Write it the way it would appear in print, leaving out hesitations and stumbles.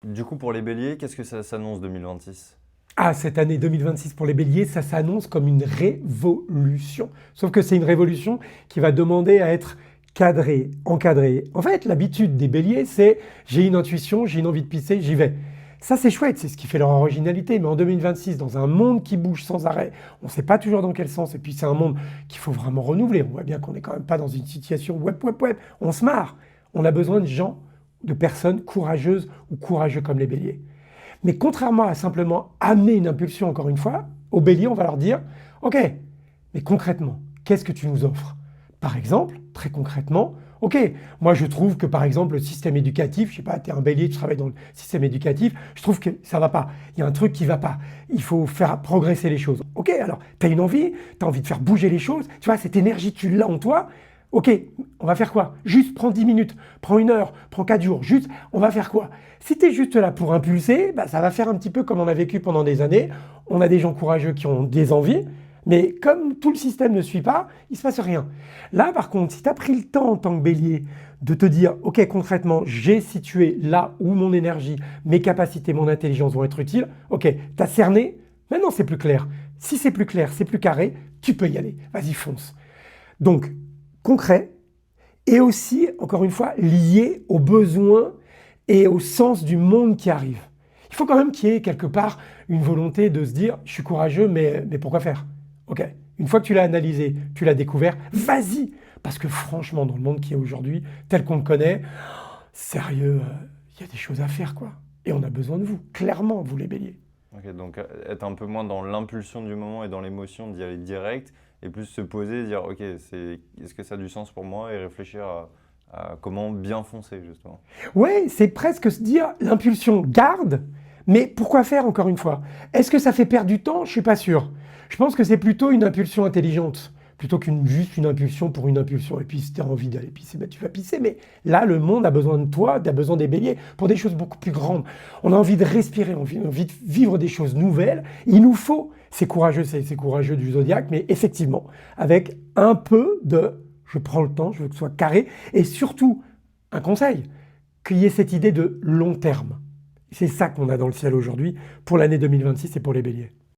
Du coup, pour les béliers, qu'est-ce que ça s'annonce 2026? Ah, cette année 2026 pour les béliers, ça s'annonce comme une révolution. Sauf que c'est une révolution qui va demander à être cadrée, encadrée. En fait, l'habitude des béliers, c'est j'ai une intuition, j'ai une envie de pisser, j'y vais. Ça, c'est chouette, c'est ce qui fait leur originalité. Mais en 2026, dans un monde qui bouge sans arrêt, on ne sait pas toujours dans quel sens. Et puis, c'est un monde qu'il faut vraiment renouveler. On voit bien qu'on n'est quand même pas dans une situation web. On se marre. On a besoin de gens, de personnes courageuses ou courageux comme les béliers. Mais contrairement à simplement amener une impulsion, encore une fois, aux béliers, on va leur dire, OK, mais concrètement, qu'est-ce que tu nous offres? Par exemple, très concrètement, OK, moi je trouve que par exemple le système éducatif, je sais pas, tu es un bélier, tu travailles dans le système éducatif, je trouve que ça va pas, il y a un truc qui va pas, il faut faire progresser les choses. OK, alors tu as une envie, tu as envie de faire bouger les choses, tu vois, cette énergie, tu l'as en toi, OK, on va faire quoi? Juste prends 10 minutes, prends 1 heure, prends 4 jours, juste, on va faire quoi? Si tu es juste là pour impulser, bah, ça va faire un petit peu comme on a vécu pendant des années. On a des gens courageux qui ont des envies, mais comme tout le système ne suit pas, il ne se passe rien. Là, par contre, si tu as pris le temps en tant que bélier de te dire, OK, concrètement, j'ai situé là où mon énergie, mes capacités, mon intelligence vont être utiles, OK, tu as cerné, maintenant c'est plus clair. Si c'est plus clair, c'est plus carré, tu peux y aller. Vas-y, fonce. Donc, concret et aussi, encore une fois, lié aux besoins et au sens du monde qui arrive. Il faut quand même qu'il y ait quelque part une volonté de se dire, je suis courageux, mais pourquoi faire? Ok, une fois que tu l'as analysé, tu l'as découvert, vas-y. Parce que franchement, dans le monde qui est aujourd'hui, tel qu'on le connaît, sérieux, il y a des choses à faire, quoi. Et on a besoin de vous, clairement, vous les béliers. Ok, donc être un peu moins dans l'impulsion du moment et dans l'émotion d'y aller direct, et plus se poser, dire ok, est-ce que ça a du sens pour moi et réfléchir à comment bien foncer justement. Ouais, c'est presque se dire l'impulsion garde, mais pourquoi faire encore une fois? Est-ce que ça fait perdre du temps? Je suis pas sûr. Je pense que c'est plutôt une impulsion intelligente, plutôt qu'une juste une impulsion pour une impulsion. Et puis si tu as envie d'aller pisser, ben, tu vas pisser. Mais là, le monde a besoin de toi, a besoin des béliers pour des choses beaucoup plus grandes. On a envie de respirer, on a envie de vivre des choses nouvelles. Il nous faut ces courageux du zodiaque, mais effectivement, avec un peu de je prends le temps, je veux que ce soit carré, et surtout, un conseil, qu'il y ait cette idée de long terme. C'est ça qu'on a dans le ciel aujourd'hui pour l'année 2026 et pour les béliers.